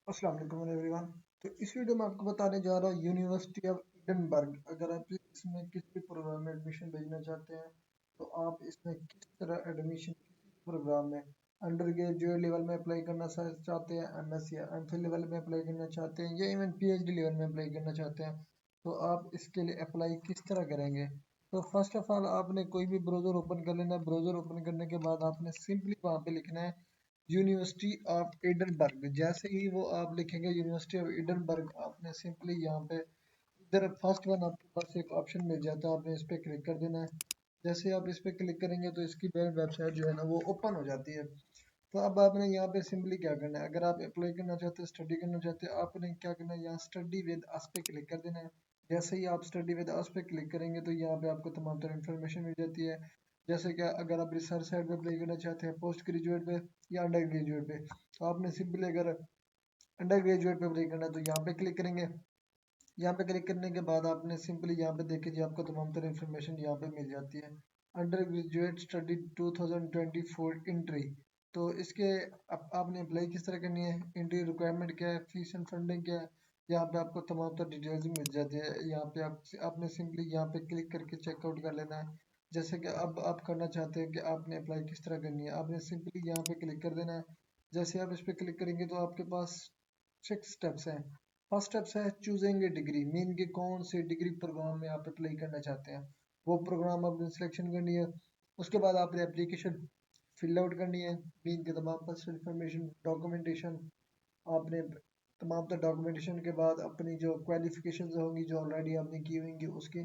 अस्सलाम वालेकुम एवरीवन। तो इस वीडियो में आपको बताने जा रहा हूँ यूनिवर्सिटी ऑफ एडिनबर्ग। अगर आप इसमें किसी भी प्रोग्राम में एडमिशन भेजना चाहते हैं तो आप इसमें किस तरह एडमिशन प्रोग्राम में अंडर ग्रेजुएट लेवल में अप्लाई करना चाहते हैं, एमएस या एमफिल लेवल में अप्लाई करना चाहते हैं या इवन पीएचडी लेवल में अप्लाई करना चाहते हैं, तो आप इसके लिए अप्लाई किस तरह करेंगे। तो फर्स्ट ऑफ ऑल आपने कोई भी ब्राउज़र ओपन कर लेना है। ब्राउज़र ओपन करने के बाद आपने सिंपली वहाँ पे लिखना है यूनिवर्सिटी ऑफ एडनबर्ग। जैसे ही वो आप लिखेंगे यूनिवर्सिटी ऑफ एडनबर्ग, आपने सिंपली यहाँ पे इधर फर्स्ट वन आपके पास एक ऑप्शन मिल जाता है, आपने इस पर क्लिक कर देना है। जैसे ही आप इस पर क्लिक करेंगे तो इसकी वेबसाइट जो है ना वो ओपन हो जाती है। तो अब आपने यहाँ पे सिंपली क्या करना है, अगर आप अप्लाई करना चाहते हैं, स्टडी करना चाहते हैं, आपने क्या करना है, यहाँ स्टडी विद अस पे क्लिक कर देना है। जैसे ही आप स्टडी विद अस पे क्लिक करेंगे तो यहाँ पे आपको तमाम तरह इन्फॉर्मेशन मिल जाती है। जैसे कि अगर आप रिसर्च साइड पे अप्लाई करना चाहते हैं, पोस्ट ग्रेजुएट पे या अंडर ग्रेजुएट पे, तो आपने सिंपली अगर अंडर ग्रेजुएट पे अप्लाई करना है तो यहाँ पे क्लिक करेंगे। यहाँ पे क्लिक करने के बाद आपने सिंपली यहाँ पे देखिए जी आपको तमाम तरह इन्फॉर्मेशन यहाँ पे मिल जाती है। Under graduate study 2024 entry. तो इसके आपने अप्लाई किस तरह करनी है, इंट्री रिक्वायरमेंट क्या है, फीस एंड फंडिंग क्या है, यहाँ पे आपको तमाम तरह डिटेल्स मिल जाती है। यहाँ पे आपने सिंपली यहाँ पे क्लिक करके चेकआउट कर लेना है। जैसे कि अब आप करना चाहते हैं कि आपने अप्लाई किस तरह करनी है, आपने सिंपली यहाँ पे क्लिक कर देना है। जैसे आप इस पर क्लिक करेंगे तो आपके पास 6 स्टेप्स हैं। फर्स्ट स्टेप्स है चूजिंग ए डिग्री, मीन के कौन से डिग्री प्रोग्राम में आप अप्लाई करना चाहते हैं, वो प्रोग्राम आपने सिलेक्शन करनी है। उसके बाद आपने एप्लीकेशन फिल आउट करनी है, मीन के तमाम पर्सनल इंफॉर्मेशन, डॉक्यूमेंटेशन आपने तमाम तर डॉक्यूमेंटेशन के बाद अपनी जो क्वालिफिकेशन होंगी जो ऑलरेडी आपने की होंगी उसकी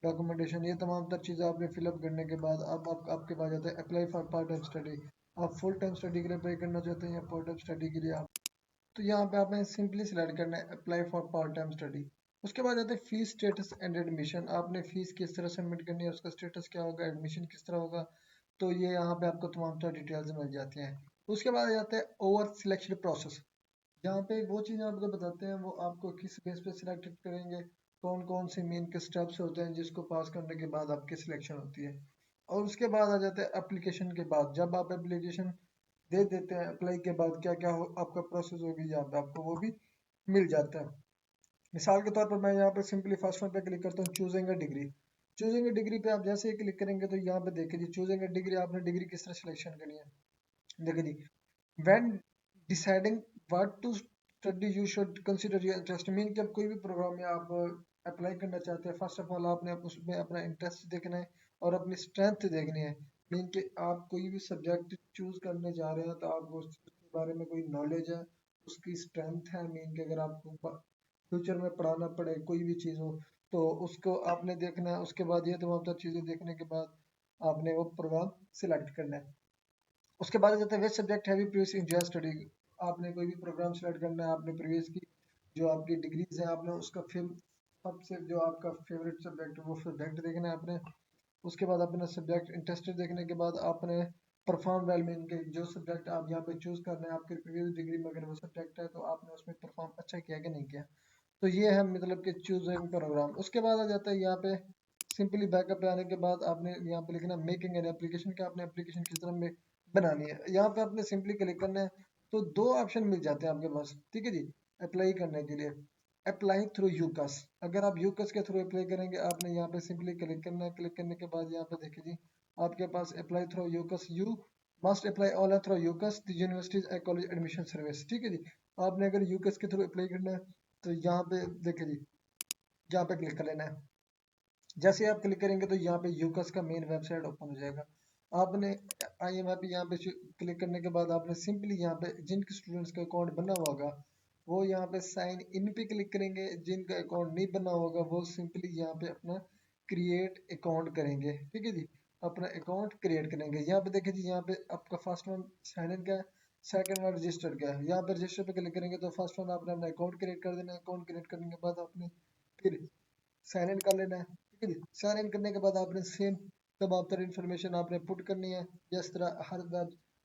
डॉक्यूमेंटेशन, ये तमाम तर चीज़ें आपने फिलअप करने के बाद अब आपके पास जाता है apply for part time study. आप फुल टाइम स्टडी के लिए अप्लाई करना चाहते हैं या पार्ट टाइम स्टडी के लिए आप, तो यहाँ पे आपने सिंपली सिलेक्ट करना है apply for part time study. उसके बाद आता है फीस स्टेटस एंड एडमिशन, आपने फीस किस तरह सबमिट करनी है, उसका स्टेटस क्या होगा, एडमिशन किस तरह होगा, तो ये यहाँ पे आपको तमाम तरह डिटेल्स मिल जाती हैं। उसके बाद आ जाता है ओवर सिलेक्शन प्रोसेस। यहाँ पे वो चीज़ आपको बताते हैं वो आपको किस बेस पे सिलेक्ट करेंगे, कौन कौन से मेन के स्टेप्स होते हैं जिसको पास करने के बाद आपकी सिलेक्शन होती है। और उसके बाद आ जाता है एप्लीकेशन के बाद, जब आप एप्लीकेशन दे देते हैं अप्लाई के बाद क्या क्या आपका प्रोसेस होगी यहाँ पे आपको वो भी मिल जाता है। मिसाल के तौर पर मैं यहाँ पे सिंपली फर्स्ट वन पे क्लिक करता हूँ choosing a degree. Choosing a degree पे आप जैसे ही क्लिक करेंगे तो यहाँ पे देखिए जी चूजिंग अ डिग्री, आपने डिग्री किस तरह सिलेक्शन करनी है। देखिए जी, when deciding what to study you should consider your interest, mean कि अब कोई भी प्रोग्राम में आप अप्लाई करना चाहते हैं, फर्स्ट ऑफ ऑल आपने उसमें अपना इंटरेस्ट देखना है और अपनी स्ट्रेंथ देखनी है। मीन कि आप कोई भी सब्जेक्ट चूज करने जा रहे हैं तो आपको उसके बारे में कोई नॉलेज है, उसकी स्ट्रेंथ है। मीन कि अगर आपको फ्यूचर में पढ़ाना पड़े कोई भी चीज़ हो तो उसको आपने देखना है। उसके बाद ये तमाम चीज़ें देखने के बाद आपने वो प्रोग्राम सिलेक्ट करना है। उसके बाद आ जाता है west subject heavy previous in joy study. आपने कोई भी प्रोग्राम सेलेक्ट करना है, आपने प्रीवियस की जो आपकी डिग्रीज है आपने उसका फिर सबसे जो आपका फेवरेट सब्जेक्ट है वो सब्जेक्ट देखना है आपने। उसके बाद अपना सब्जेक्ट इंटरेस्टेड देखने के बाद आपने परफॉर्म वेल, मीन के जो सब्जेक्ट आप यहाँ पे चूज कर रहे हैं आपके प्रीवियस डिग्री में अगर वो सब्जेक्ट है तो आपने उसमें परफॉर्म अच्छा किया कि नहीं किया। तो ये है मतलब कि चूजिंग प्रोग्राम। उसके बाद आ जाता है यहाँ पे सिंपली बैकअप पे आने के बाद आपने यहाँ पे लिखना मेकिंग एन एप्लीकेशन, के आपने एप्लीकेशन किस तरह में बनानी है। यहाँ पे आपने सिंपली क्लिक करना है तो दो ऑप्शन मिल जाते हैं आपके पास, ठीक है जी। अप्लाई करने के लिए अप्लाई थ्रू यूकस, अगर आप यूकस के थ्रू अप्लाई करेंगे आपने यहाँ पे सिंपली क्लिक करना है। क्लिक करने के बाद यहाँ पे देखिए जी आपके पास apply through UCAS, you must apply all through UCAS the universities a college admission service, ठीक है जी। आपने अगर यूकस के थ्रू अप्लाई करना है तो यहाँ पे देखिए जी यहाँ पे क्लिक कर लेना है। जैसे आप क्लिक करेंगे तो यहाँ पे यूकस का मेन वेबसाइट ओपन हो जाएगा। आपने IMAP यहाँ पे क्लिक करने के बाद आपने सिंपली यहाँ पे जिनके स्टूडेंट्स का अकाउंट बना हुआ होगा वो यहाँ पे साइन इन पे क्लिक करेंगे, जिनका अकाउंट नहीं बना होगा वो सिंपली यहाँ पे अपना क्रिएट अकाउंट करेंगे, ठीक है जी। अपना अकाउंट क्रिएट करेंगे। यहाँ पे देखिए जी यहाँ पे आपका फर्स्ट वन साइन इन का है, सेकंड वन रजिस्टर का है। यहाँ पे रजिस्टर पे क्लिक करेंगे तो फर्स्ट वन आपने अपना अकाउंट क्रिएट कर देना है। अकाउंट क्रिएट करने के बाद आपने फिर साइन इन कर लेना है, ठीक है जी। साइन इन करने के बाद आपने सेम तमाम तरह इन्फॉर्मेशन आपने पुट करनी है जिस तरह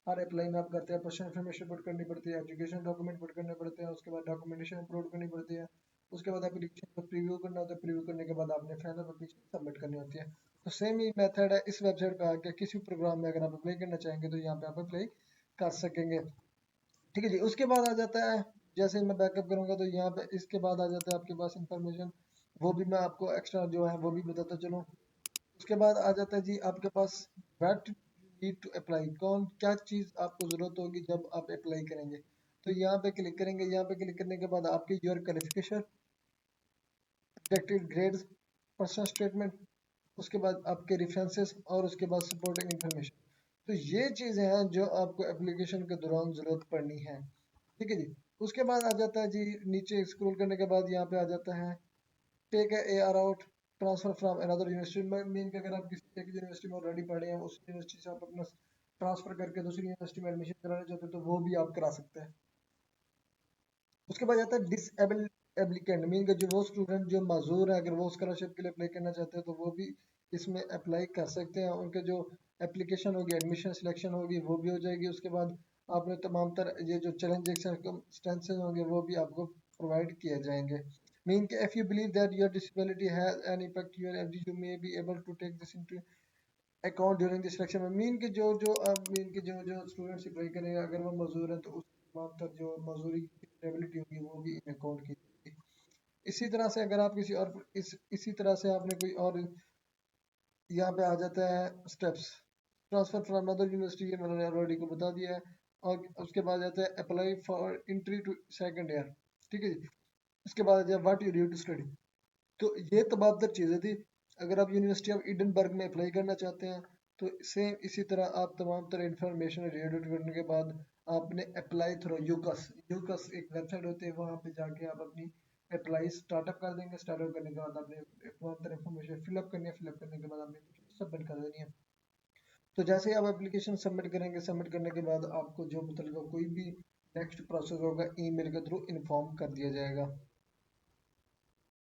हर अप्लाई में आप करते हैं। पर्सनल इन्फॉर्मेशन पुट करनी पड़ती है, एजुकेशन डॉक्यूमेंट पुट करने पड़ते हैं, उसके बाद डॉक्यूमेंटेशन अपलोड करनी पड़ती है। उसके बाद एप्लीकेशन को प्रीव्यू करना होता है, प्रीव्यू करने के बाद आपने फाइनल एप्लीकेशन सबमिट करनी होती है। तो सेम ही मेथड है इस वेबसाइट पे आके किसी प्रोग्राम में अगर आप अप्लाई करना चाहेंगे तो यहाँ पे आप अप्लाई कर सकेंगे, ठीक है जी। उसके बाद आ जाता है जैसे ही मैं बैकअप करूंगा तो यहाँ पे इसके बाद आ जाता है आपके पास इंफॉर्मेशन, वो भी मैं आपको एक्स्ट्रा जो है वो भी बताता चलूँ। उसके बाद आ जाता है जी आपके पास व्हाट नीड टू अप्लाई, कौन क्या चीज़ आपको ज़रूरत होगी जब आप अप्लाई करेंगे। तो यहाँ पे क्लिक करेंगे, यहाँ पे क्लिक करने के बाद आपकी your qualification, projected grades, personal statement, उसके बाद आपके रेफरेंसेस और उसके बाद सपोर्टिंग इंफॉर्मेशन। तो ये चीज़ें हैं जो आपको एप्लीकेशन के दौरान ज़रूरत पड़नी है। ठीक है जी। उसके बाद आ जाता है जी, नीचे स्क्रॉल करने के बाद यहाँ पे आ जाता है take a year out, transfer from another university में, मीन कि अगर आप किसी एक यूनिवर्सिटी में ऑलरेडी पढ़े हैं, उस यूनिवर्सिटी से आप अपना ट्रांसफर करके दूसरी यूनिवर्सिटी में एडमिशन कराना चाहते हैं तो वो भी आप करा सकते हैं। उसके बाद आता है डिसेबल एप्लीकेंट, मीन कि जो वो स्टूडेंट जो माजूर है, अगर वो स्कॉलरशिप के लिए अप्लाई करना चाहते हैं तो वो भी इसमें अप्लाई कर सकते हैं। उनके जो एप्लीकेशन होगी, एडमिशन सिलेक्शन होगी वो भी हो जाएगी। उसके बाद आपने तमाम तरह ये जो चैलेंजेस सर्कमस्टेंसेस होंगे वो भी आपको प्रोवाइड किए जाएंगे। मीन कि if you believe that your disability has an effect your FD, you may be able to take this into account during the selection में। मीन कि जो अब मीन कि जो स्टूडेंट्स अप्लाई करेगा अगर वो मजदूर है तो उस तमाम तर जो मजदूरी की एबिलिटी होगी वो भी इन अकाउंट की जाएगी। इसी तरह से अगर आप किसी और इसी तरह से आपने कोई और यहाँ पे आ जाता है steps, transfer from other university, ये मैंने ऑलरेडी को बता दिया है। और उसके बाद जाता है apply for entry to second year. ठीक है जी। उसके बाद आ जाए what you due to study. तो ये तमाम तर चीज़ें थी। अगर आप यूनिवर्सिटी ऑफ एडिनबर्ग में अप्लाई करना चाहते हैं तो सेम इसी तरह आप तमाम तरह इंफॉर्मेशन रीड करने के बाद आपने अप्लाई थ्रू यूकस, यूकस एक वेबसाइट होती है, वहाँ पे जाके आप अपनी अप्लाई स्टार्टअप कर देंगे। स्टार्टअप करने के बाद आपने तमाम तरह इंफॉर्मेशन फिलअप करनी है, फिलअप करने के बाद आपने सबमिट कर देनी है। तो जैसे ही आप एप्लीकेशन सबमिट करेंगे, सबमिट करने के बाद आपको जो मतलब कोई भी नेक्स्ट प्रोसेस होगा ईमेल के थ्रू इन्फॉर्म कर दिया जाएगा।